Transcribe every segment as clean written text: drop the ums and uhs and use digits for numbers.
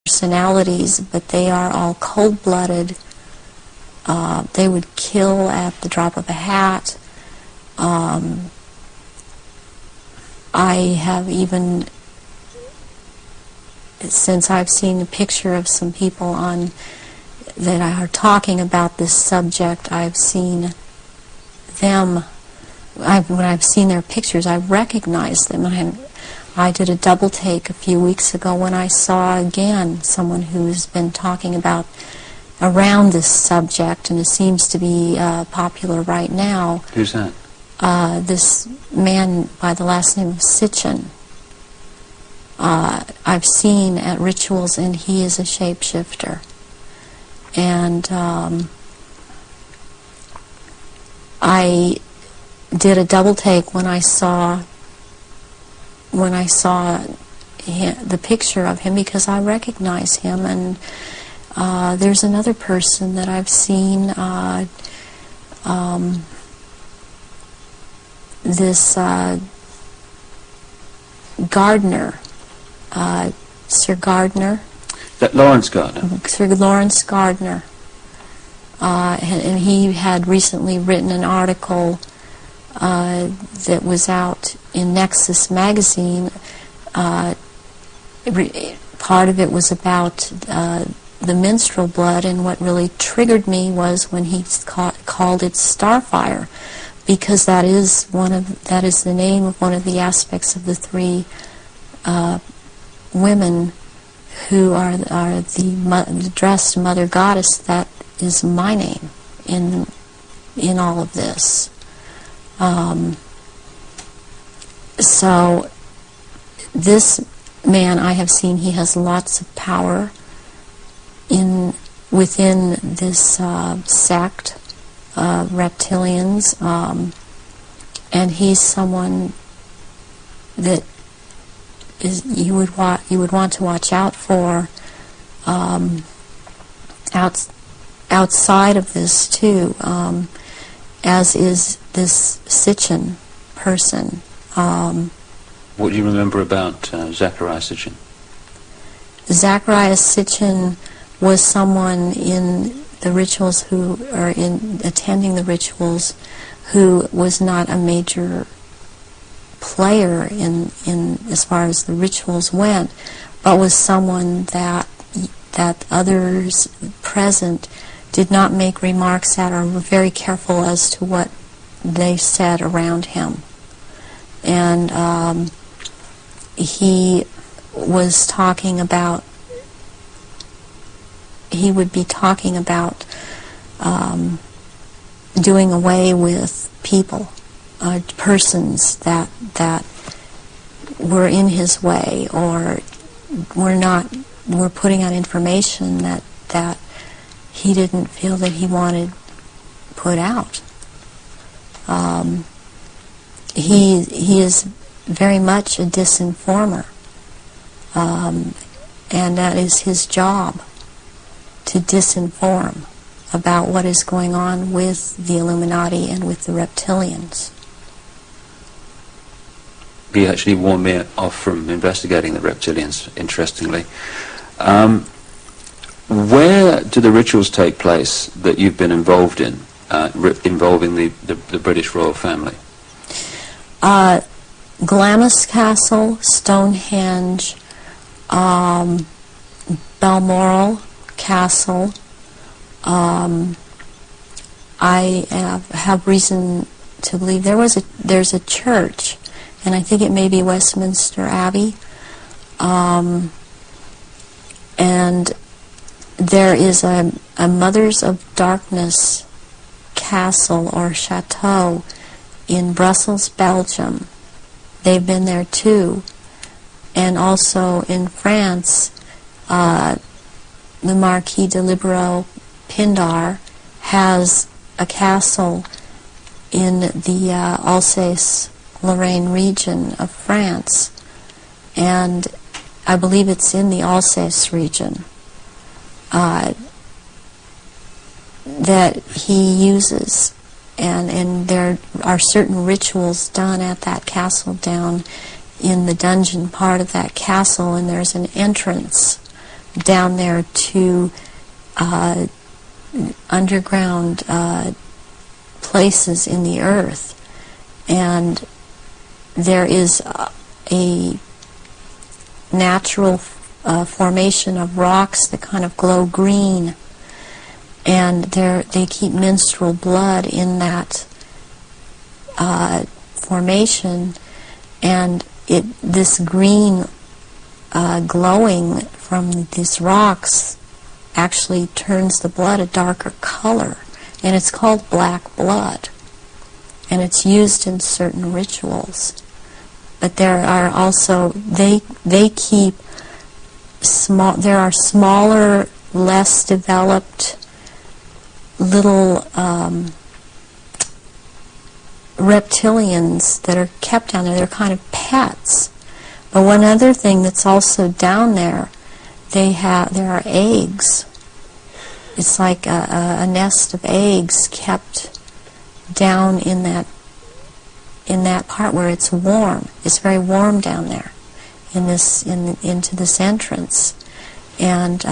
personalities, but they are all cold-blooded. They would kill at the drop of a hat. I have even, since I've seen a picture of some people on that are talking about this subject, I've seen them, when I've seen their pictures, I recognize them. I did a double take a few weeks ago when I saw again someone who's been talking about around this subject, and it seems to be popular right now. Who's that? This man by the last name of Sitchin. I've seen at rituals, and he is a shapeshifter. And I did a double take when I saw the picture of him, because I recognize him. And there's another person that I've seen, this Gardner, Sir Gardner. That Lawrence Gardner? Sir Lawrence Gardner. And he had recently written an article that was out in Nexus magazine. Part of it was about the menstrual blood, and what really triggered me was when he called it starfire, because that is the name of one of the aspects of the three women who are the dressed mother goddess. That is my name in all of this. So this man I have seen, he has lots of power within this sect of reptilians, and he's someone that you would want to watch out for outside of this too, as is this Sitchin person. What do you remember about Zachariah Sitchin? Zachariah Sitchin was someone in the rituals attending the rituals who was not a major player in as far as the rituals went, but was someone that others present did not make remarks at, or were very careful as to what they said around him. And he was talking about, he would be talking about doing away with people, persons that were in his way, or were putting out information that he didn't feel that he wanted put out. He is very much a disinformer, and that is his job, to disinform about what is going on with the Illuminati and with the reptilians. He actually warned me off from investigating the reptilians, interestingly. Where do the rituals take place that you've been involved in, involving the British royal family? Glamis Castle, Stonehenge, Balmoral Castle. I have reason to believe there's a church, and I think it may be Westminster Abbey, and there is a Mothers of Darkness castle or chateau in Brussels, Belgium. They've been there too. And also in France, the Marquis de Libero Pindar has a castle in the Alsace-Lorraine region of France, and I believe it's in the Alsace region that he uses, and there are certain rituals done at that castle down in the dungeon part of that castle, and there's an entrance down there to underground places in the earth, and there is a natural formation of rocks that kind of glow green, and they keep menstrual blood in that formation, and this green glowing from these rocks actually turns the blood a darker color, and it's called black blood, and it's used in certain rituals. But there are also, they keep small, there are smaller, less developed little reptilians that are kept down there. They're kind of pets. But one other thing that's also down there, there are eggs. It's like a nest of eggs kept down in that part where it's warm. It's very warm down there into this entrance, and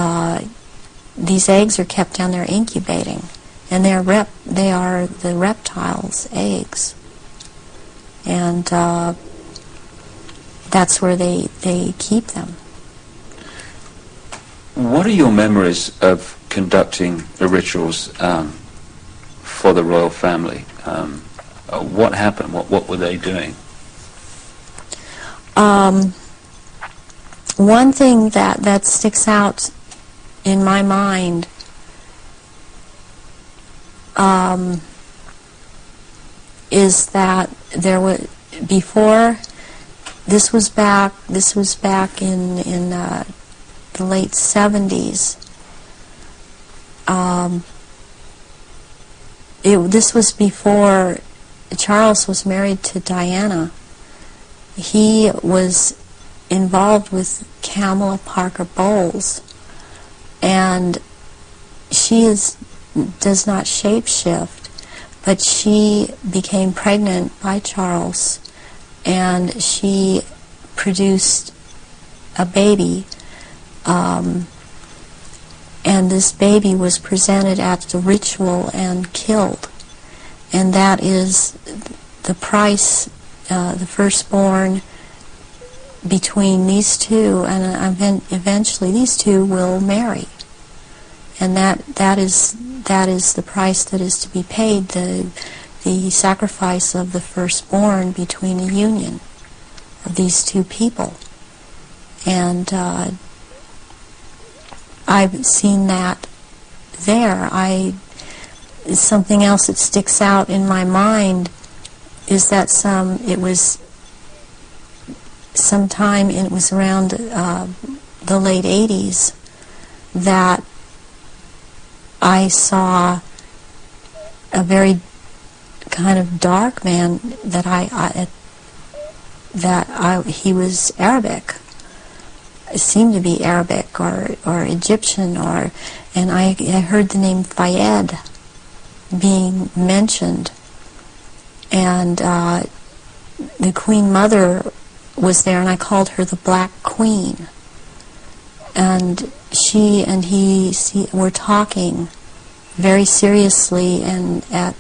these eggs are kept down there incubating, and they are the reptiles' eggs, and that's where they keep them. What are your memories of conducting the rituals for the royal family? What happened? What were they doing? One thing that sticks out in my mind is that there was before. This was back in the late 70s. This was before Charles was married to Diana. He was involved with Kamala Parker Bowles, and she does not shapeshift, but she became pregnant by Charles, and she produced a baby, and this baby was presented at the ritual and killed, and that is the price, the firstborn between these two, and eventually these two will marry, and that is the price that is to be paid, the sacrifice of the firstborn between a union of these two people. And I've seen that there. Something else that sticks out in my mind is that it was around the late 80s that I saw a very kind of dark man he was Arabic. It seemed to be Arabic or Egyptian, and I heard the name Fayed being mentioned, and the Queen Mother was there, and I called her the Black Queen, and she and he were talking very seriously and at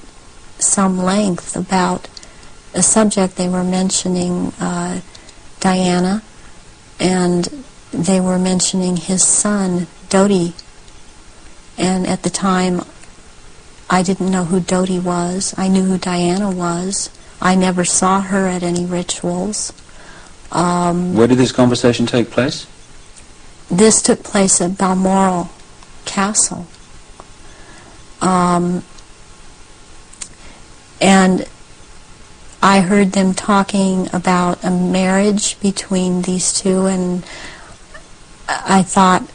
some length about a subject. They were mentioning Diana, and they were mentioning his son, Dodi. And at the time, I didn't know who Dodi was. I knew who Diana was. I never saw her at any rituals. Where did this conversation take place? This took place at Balmoral Castle. And I heard them talking about a marriage between these two, and I thought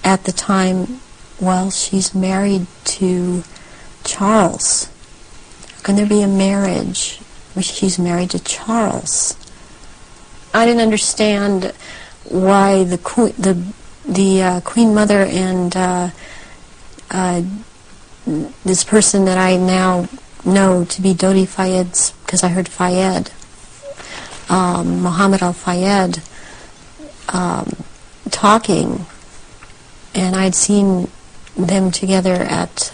at the time, well, she's married to Charles. How can there be a marriage where she's married to Charles? I didn't understand why the Queen Mother and this person that I now know to be Dodi Fayed's, because I heard Fayed, Muhammad al-Fayed, talking and I'd seen them together at